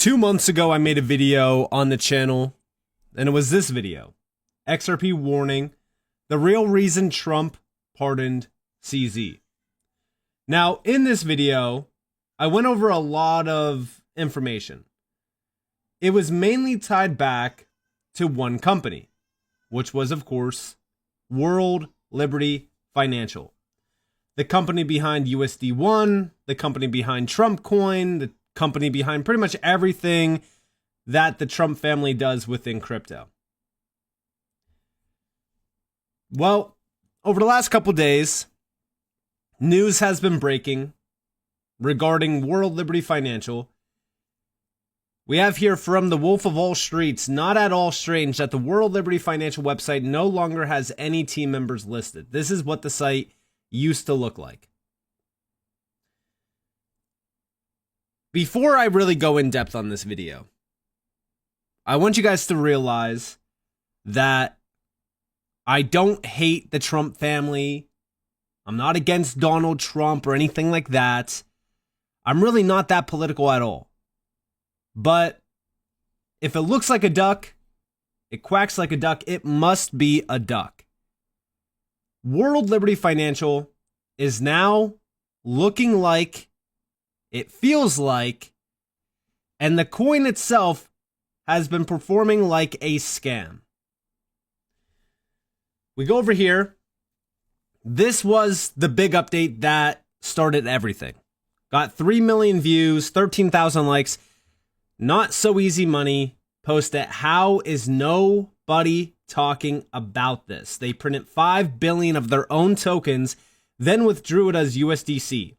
2 months ago, I made a video on the channel, and it was this video. XRP warning, the real reason Trump pardoned CZ. Now, in this video, I went over a lot of information. It was mainly tied back to one company, which was, of course, World Liberty Financial. The company behind USD1, the company behind Trump Coin, the company behind pretty much everything that the Trump family does within crypto. Well, over the last couple days, news has been breaking regarding World Liberty Financial. We have here from the Wolf of All Streets, not at all strange that the World Liberty Financial website no longer has any team members listed. This is what the site used to look like. Before I really go in depth on this video, I want you guys to realize that I don't hate the Trump family. I'm not against Donald Trump or anything like that. I'm really not that political at all. But if it looks like a duck, it quacks like a duck, it must be a duck. World Liberty Financial is now looking like, it feels like, and the coin itself has been performing like a scam. We go over here. This was the big update that started everything. Got 3 million views, 13,000 likes. Not so easy money. Post it. How is nobody talking about this? They printed 5 billion of their own tokens, then withdrew it as USDC.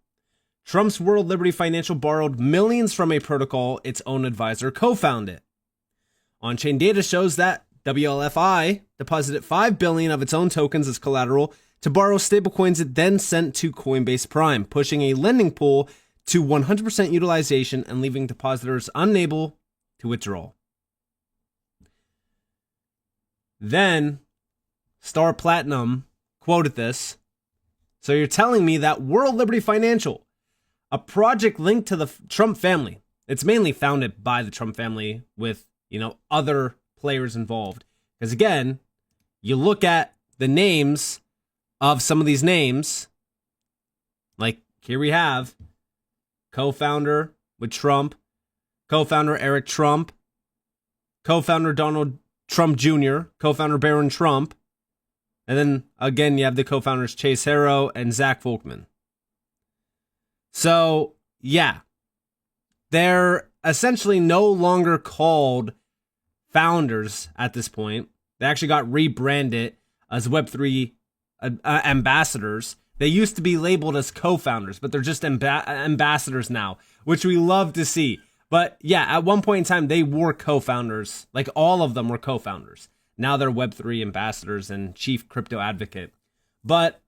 Trump's World Liberty Financial borrowed millions from a protocol its own advisor co-founded. On-chain data shows that WLFI deposited 5 billion of its own tokens as collateral to borrow stablecoins it then sent to Coinbase Prime, pushing a lending pool to 100% utilization and leaving depositors unable to withdraw. Then, Star Platinum quoted this. So you're telling me that World Liberty Financial, a project linked to the Trump family, it's mainly founded by the Trump family with, other players involved. Because again, you look at the names of some of these names, like here we have co-founder with Trump, co-founder Eric Trump, co-founder Donald Trump Jr., co-founder Barron Trump, and then again you have the co-founders Chase Harrow and Zach Folkman. So yeah, they're essentially no longer called founders at this point. They actually got rebranded as Web3 ambassadors. They used to be labeled as co-founders, but they're just ambassadors now, which we love to see. But yeah, at one point in time, they were co-founders. Like all of them were co-founders. Now they're Web3 ambassadors and chief crypto advocate. But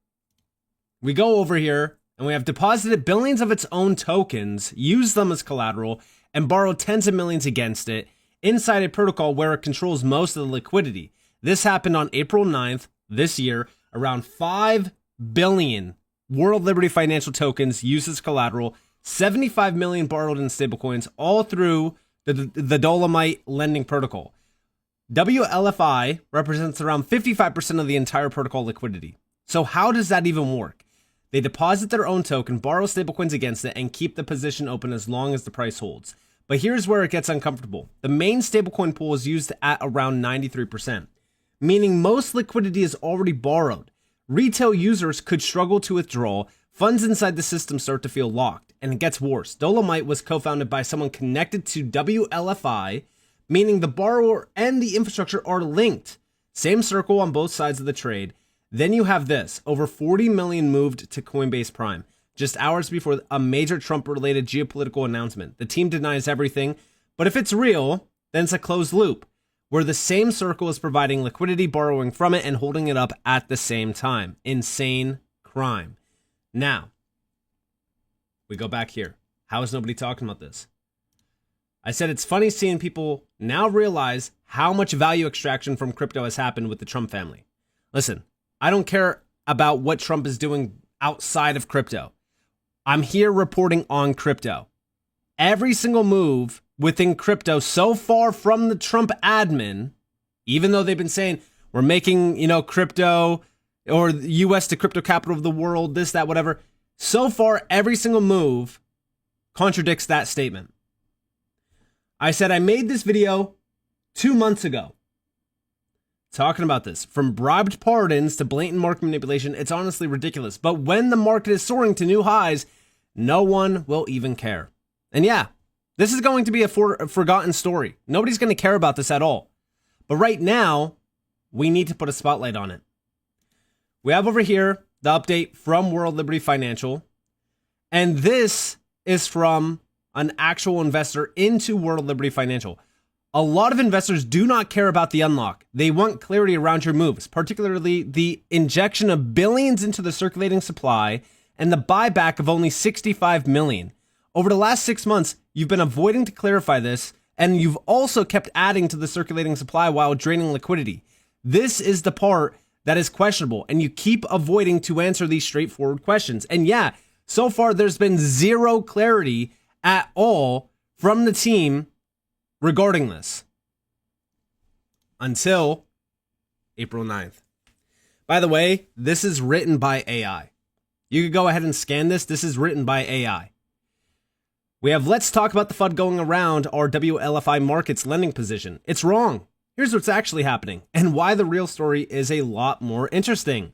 we go over here and we have deposited billions of its own tokens, used them as collateral, and borrowed tens of millions against it inside a protocol where it controls most of the liquidity. This happened on April 9th this year. Around 5 billion World Liberty Financial tokens used as collateral, 75 million borrowed in stablecoins, all through the Dolomite lending protocol. WLFI represents around 55% of the entire protocol liquidity. So how does that even work? They deposit their own token, borrow stablecoins against it, and keep the position open as long as the price holds. But here's where it gets uncomfortable. The main stablecoin pool is used at around 93%, meaning most liquidity is already borrowed. Retail users could struggle to withdraw, funds inside the system start to feel locked, and it gets worse. Dolomite was co-founded by someone connected to WLFI, meaning the borrower and the infrastructure are linked. Same circle on both sides of the trade. Then you have this, over 40 million moved to Coinbase Prime, just hours before a major Trump-related geopolitical announcement. The team denies everything, but if it's real, then it's a closed loop, where the same circle is providing liquidity, borrowing from it, and holding it up at the same time. Insane crime. Now, we go back here. How is nobody talking about this? I said it's funny seeing people now realize how much value extraction from crypto has happened with the Trump family. Listen, I don't care about what Trump is doing outside of crypto. I'm here reporting on crypto. Every single move within crypto so far from the Trump admin, even though they've been saying we're making, crypto or US the crypto capital of the world, this, that, whatever. So far, every single move contradicts that statement. I said I made this video 2 months ago talking about this. From bribed pardons to blatant market manipulation, it's honestly ridiculous. But when the market is soaring to new highs, no one will even care. And yeah, this is going to be a forgotten story. Nobody's going to care about this at all. But right now, we need to put a spotlight on it. We have over here the update from World Liberty Financial. And this is from an actual investor into World Liberty Financial. A lot of investors do not care about the unlock. They want clarity around your moves, particularly the injection of billions into the circulating supply and the buyback of only 65 million. Over the last 6 months, you've been avoiding to clarify this, and you've also kept adding to the circulating supply while draining liquidity. This is the part that is questionable, and you keep avoiding to answer these straightforward questions. And yeah, so far there's been zero clarity at all from the team regarding this until April 9th. By the way, this is written by AI. You could go ahead and scan this. This is written by AI. We have, let's talk about the FUD going around our WLFI markets lending position. It's wrong. Here's what's actually happening and why the real story is a lot more interesting.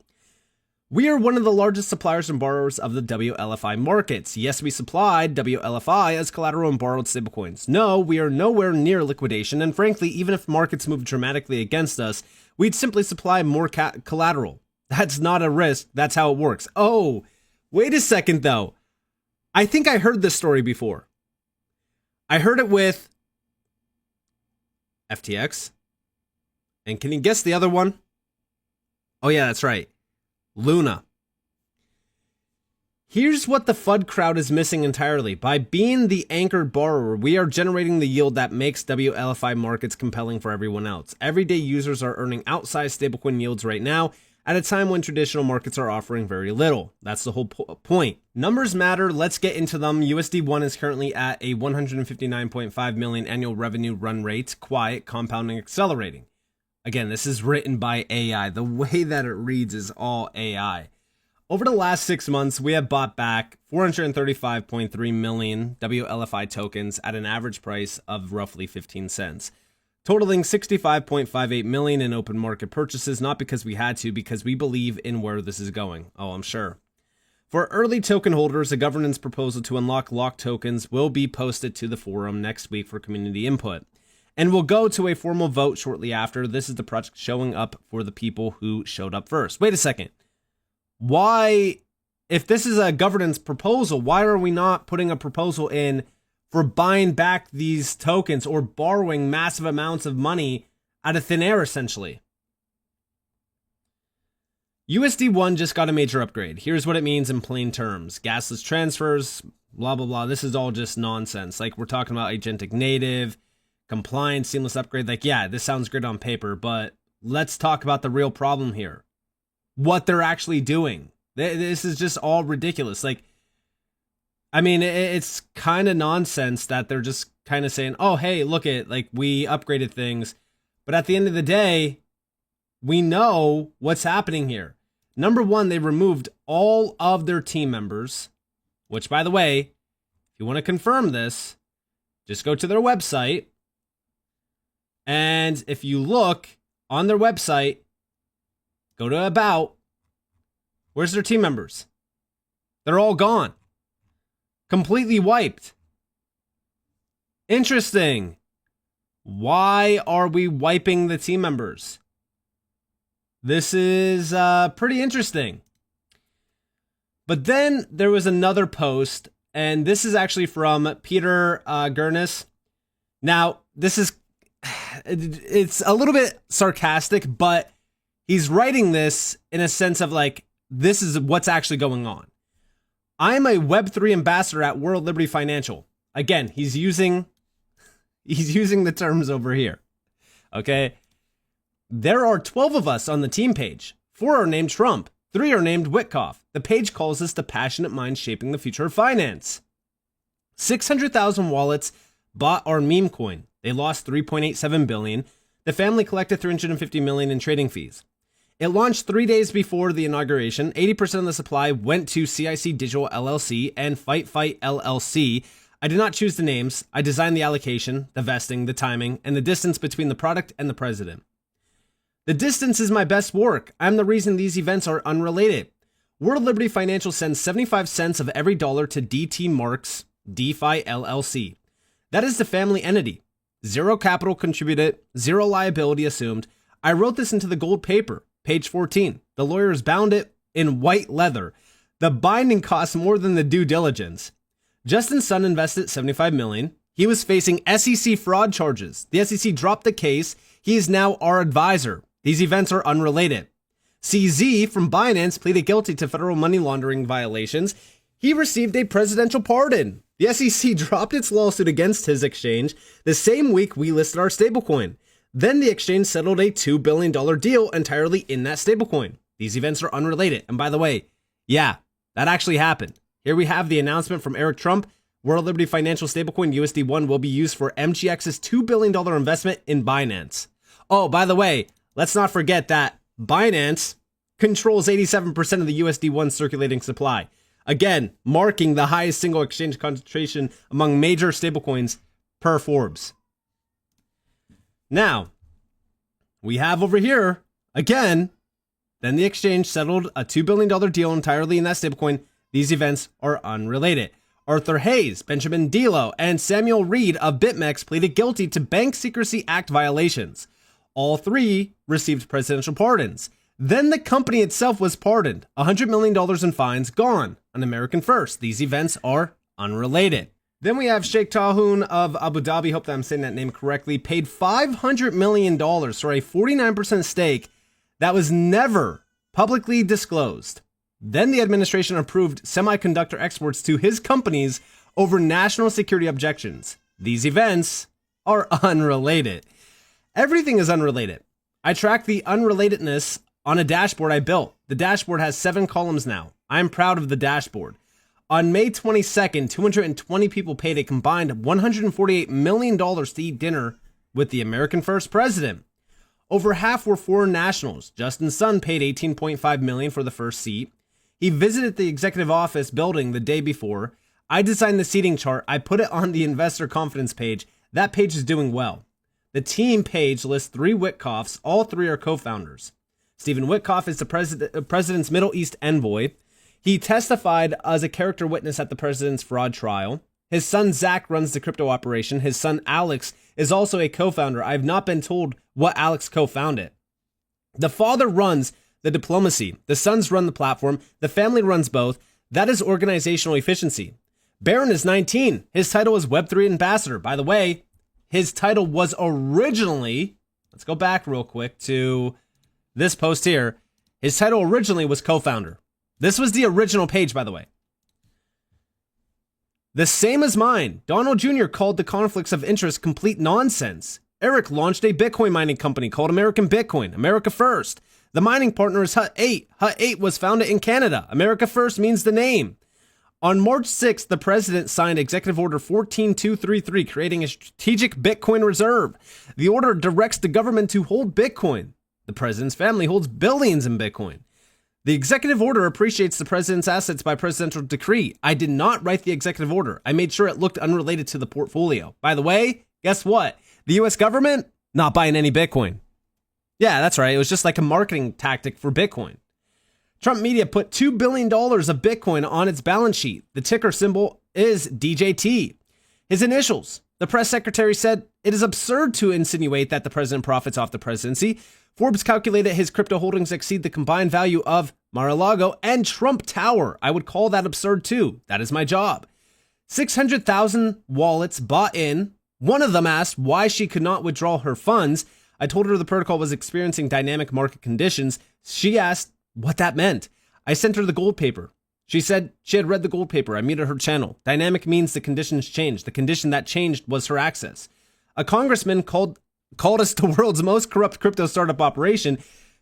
We are one of the largest suppliers and borrowers of the WLFI markets. Yes, we supplied WLFI as collateral and borrowed stablecoins. No, we are nowhere near liquidation, and frankly, even if markets move dramatically against us, we'd simply supply more collateral. That's not a risk. That's how it works. Oh, wait a second, though. I think I heard this story before. I heard it with FTX. And can you guess the other one? Oh, yeah, that's right. Luna. Here's what the FUD crowd is missing entirely. By being the anchored borrower, we are generating the yield that makes WLFI markets compelling for everyone else. Everyday users are earning outsized stablecoin yields right now at a time when traditional markets are offering very little. That's the whole point. Numbers matter. Let's get into them. USD1 is currently at a 159.5 million annual revenue run rate, quiet, compounding, accelerating. Again, this is written by AI. The way that it reads is all AI. Over the last 6 months, we have bought back 435.3 million WLFI tokens at an average price of roughly 15 cents, totaling 65.58 million in open market purchases, not because we had to, because we believe in where this is going. Oh, I'm sure. For early token holders, a governance proposal to unlock locked tokens will be posted to the forum next week for community input. And we'll go to a formal vote shortly after. This is the project showing up for the people who showed up first. Wait a second. Why, if this is a governance proposal, why are we not putting a proposal in for buying back these tokens or borrowing massive amounts of money out of thin air, essentially? USD1 just got a major upgrade. Here's what it means in plain terms. Gasless transfers, blah, blah, blah. This is all just nonsense. Like, we're talking about agentic native, compliance, seamless upgrade. Like, yeah, this sounds great on paper, but let's talk about the real problem here. What they're actually doing. This is just all ridiculous. Like, I mean, it's kind of nonsense that they're just kind of saying, oh, hey, look at, like, we upgraded things. But at the end of the day, we know what's happening here. Number one, they removed all of their team members, which, by the way, if you want to confirm this, just go to their website. And if you look on their website, go to About, where's their team members? They're all gone. Completely wiped. Interesting. Why are we wiping the team members? This is pretty interesting. But then there was another post, and this is actually from Peter Gurnis. Now, this is, it's a little bit sarcastic, but he's writing this in a sense of like, this is what's actually going on. I'm a Web3 ambassador at World Liberty Financial. Again, he's using the terms over here. Okay. There are 12 of us on the team page. 4 are named Trump. 3 are named Witkoff. The page calls us the passionate minds shaping the future of finance. 600,000 wallets, bought our meme coin. They lost $3.87 billion. The family collected $350 million in trading fees. It launched 3 days before the inauguration. 80% of the supply went to CIC Digital LLC and Fight LLC. I did not choose the names. I designed the allocation, the vesting, the timing, and the distance between the product and the president. The distance is my best work. I'm the reason these events are unrelated. World Liberty Financial sends 75 cents of every dollar to DT Marks DeFi LLC. That is the family entity. Zero capital contributed, zero liability assumed. I wrote this into the gold paper, page 14. The lawyers bound it in white leather. The binding costs more than the due diligence. Justin's son invested $75 million. He was facing SEC fraud charges. The SEC dropped the case. He is now our advisor. These events are unrelated. CZ from Binance pleaded guilty to federal money laundering violations. He received a presidential pardon. The SEC dropped its lawsuit against his exchange the same week we listed our stablecoin. Then the exchange settled a $2 billion deal entirely in that stablecoin. These events are unrelated. And by the way, yeah, that actually happened. Here we have the announcement from Eric Trump. World Liberty Financial stablecoin USD1 will be used for MGX's $2 billion investment in Binance. Oh, by the way, let's not forget that Binance controls 87% of the USD1 circulating supply. Again, marking the highest single exchange concentration among major stablecoins per Forbes. Now, we have over here, again, then the exchange settled a $2 billion deal entirely in that stablecoin. These events are unrelated. Arthur Hayes, Benjamin Delo, and Samuel Reed of BitMEX pleaded guilty to Bank Secrecy Act violations. All three received presidential pardons. Then the company itself was pardoned. $100 million in fines gone on American First. These events are unrelated. Then we have Sheikh Tahoon of Abu Dhabi, hope that I'm saying that name correctly, paid $500 million for a 49% stake that was never publicly disclosed. Then the administration approved semiconductor exports to his companies over national security objections. These events are unrelated. Everything is unrelated. I track the unrelatedness on a dashboard I built. The dashboard has 7 columns now. I'm proud of the dashboard. On May 22nd, 220 people paid a combined $148 million to eat dinner with the American First President. Over half were foreign nationals. Justin's son paid $18.5 million for the first seat. He visited the executive office building the day before. I designed the seating chart. I put it on the investor confidence page. That page is doing well. The team page lists 3 Witkoffs. All 3 are co-founders. Stephen Witkoff is the president's Middle East envoy. He testified as a character witness at the president's fraud trial. His son Zach runs the crypto operation. His son Alex is also a co-founder. I have not been told what Alex co-founded. The father runs the diplomacy. The sons run the platform. The family runs both. That is organizational efficiency. Barron is 19. His title is Web3 ambassador. By the way, his title was originally, let's go back real quick to this post here. His title originally was co-founder. This was the original page, by the way. The same as mine. Donald Jr. called the conflicts of interest complete nonsense. Eric launched a Bitcoin mining company called American Bitcoin, America First. The mining partner is Hut 8. Hut 8 was founded in Canada. America First means the name. On March 6th, the president signed Executive Order 14233, creating a strategic Bitcoin reserve. The order directs the government to hold Bitcoin. The president's family holds billions in Bitcoin. The executive order appreciates the president's assets by presidential decree. I did not write the executive order. I made sure it looked unrelated to the portfolio. By the way, guess what? The US government, not buying any Bitcoin. Yeah, that's right. It was just like a marketing tactic for Bitcoin. Trump Media put $2 billion of Bitcoin on its balance sheet. The ticker symbol is DJT. His initials. The press secretary said, it is absurd to insinuate that the president profits off the presidency. Forbes calculated his crypto holdings exceed the combined value of Mar-a-Lago and Trump Tower. I would call that absurd too. That is my job. 600,000 wallets bought in. One of them asked why she could not withdraw her funds. I told her the protocol was experiencing dynamic market conditions. She asked what that meant. I sent her the gold paper. She said she had read the gold paper. I muted her channel. Dynamic means the conditions changed. The condition that changed was her access. A congressman called us the world's most corrupt crypto startup operation.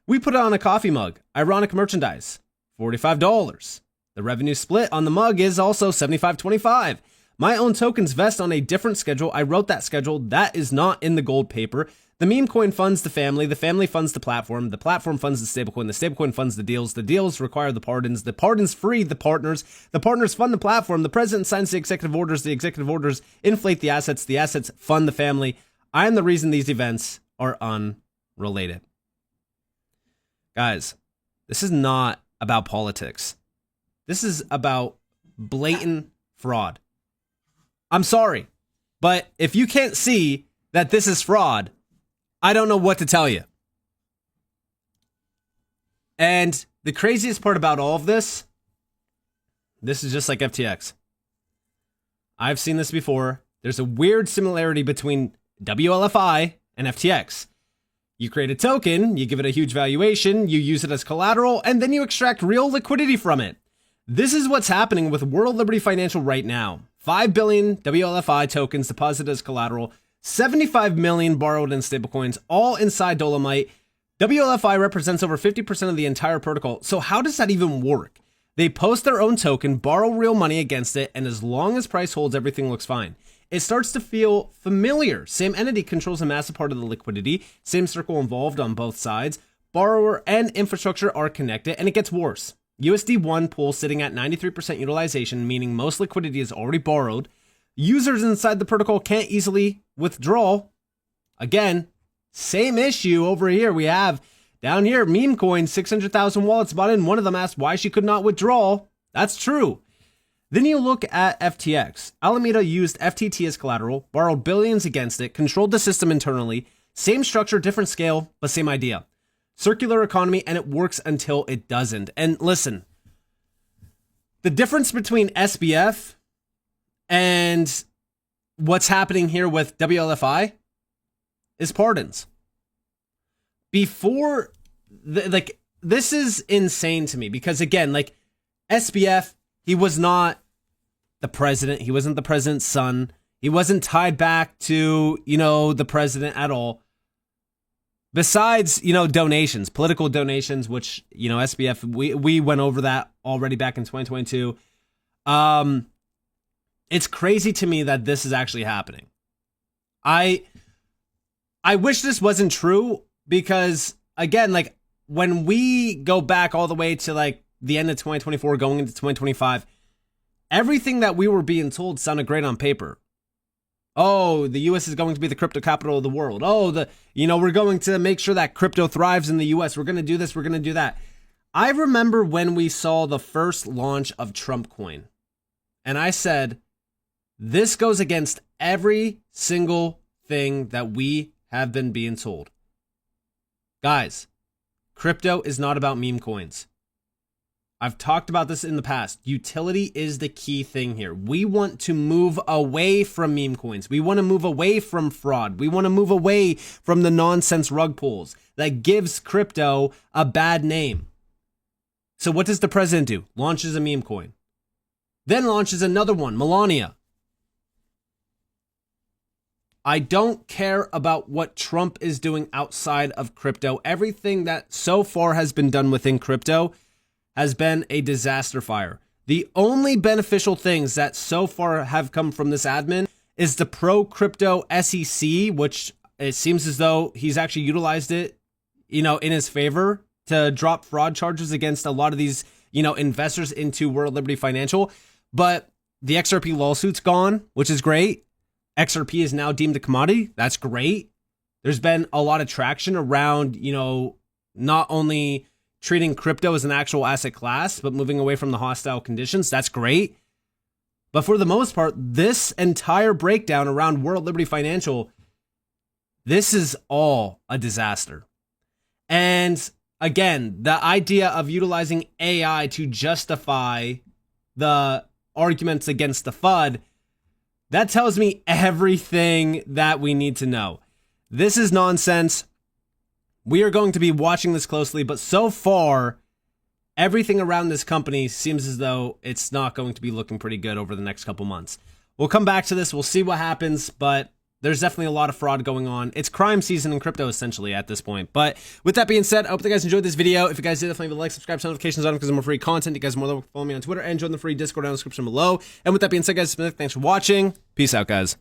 We put it on a coffee mug. Ironic merchandise. $45. The revenue split on the mug is also 75-25. My own tokens vest on a different schedule. I wrote that schedule. That is not in the gold paper. The meme coin funds the family funds the platform funds the stablecoin funds the deals require the pardons free the partners fund the platform, the president signs the executive orders inflate the assets fund the family. I am the reason these events are unrelated. Guys, this is not about politics. This is about blatant fraud. I'm sorry, but if you can't see that this is fraud, I don't know what to tell you. And the craziest part about all of this is just like FTX. I've seen this before. There's a weird similarity between WLFI and FTX. You create a token, you give it a huge valuation, you use it as collateral, and then you extract real liquidity from it. This is what's happening with World Liberty Financial right now. 5 billion WLFI tokens deposited as collateral, 75 million borrowed in stablecoins, all inside Dolomite. WLFI represents over 50% of the entire protocol. So how does that even work? They post their own token, borrow real money against it, and as long as price holds, everything looks fine. It starts to feel familiar. Same entity controls a massive part of the liquidity, same circle involved on both sides. Borrower and infrastructure are connected, and it gets worse. USD1 pool sitting at 93% utilization, meaning most liquidity is already borrowed. Users inside the protocol can't easily withdraw. Again, same issue over here. We have down here, meme coin, 600,000 wallets bought in. One of them asked why she could not withdraw. That's true. Then you look at FTX. Alameda used FTT as collateral, borrowed billions against it, controlled the system internally. Same structure, different scale, but same idea. Circular economy, and it works until it doesn't. And listen, the difference between SBF and what's happening here with WLFI is pardons. Before, this is insane to me because, again, SBF, he was not the president. He wasn't the president's son. He wasn't tied back to, the president at all. Besides, donations, political donations, which, SBF, we went over that already back in 2022. It's crazy to me that this is actually happening. I wish this wasn't true because, again, when we go back all the way to the end of 2024 going into 2025, everything that we were being told sounded great on paper. Oh, the US is going to be the crypto capital of the world. Oh, we're going to make sure that crypto thrives in the US. We're going to do this. We're going to do that. I remember when we saw the first launch of Trump coin, and I said, this goes against every single thing that we have been being told. Guys, crypto is not about meme coins. I've talked about this in the past. Utility is the key thing here. We want to move away from meme coins. We want to move away from fraud. We want to move away from the nonsense rug pulls that gives crypto a bad name. So what does the president do? Launches a meme coin. Then launches another one, Melania. I don't care about what Trump is doing outside of crypto. Everything that so far has been done within crypto has been a disaster fire. The only beneficial things that so far have come from this admin is the pro-crypto SEC, which it seems as though he's actually utilized it, in his favor to drop fraud charges against a lot of these, investors into World Liberty Financial. But the XRP lawsuit's gone, which is great. XRP is now deemed a commodity. That's great. There's been a lot of traction around, not only treating crypto as an actual asset class, but moving away from the hostile conditions. That's great. But for the most part, this entire breakdown around World Liberty Financial, this is all a disaster. And again, the idea of utilizing AI to justify the arguments against the FUD, that tells me everything that we need to know. This is nonsense. We are going to be watching this closely, but so far, everything around this company seems as though it's not going to be looking pretty good over the next couple months. We'll come back to this. We'll see what happens, but there's definitely a lot of fraud going on. It's crime season in crypto essentially at this point. But with that being said, I hope you guys enjoyed this video. If you guys did, definitely leave a like, subscribe, turn notifications on because I'm more free content. You guys are more than welcome to follow me on Twitter and join the free Discord down in the description below. And with that being said, guys, thanks for watching. Peace out, guys.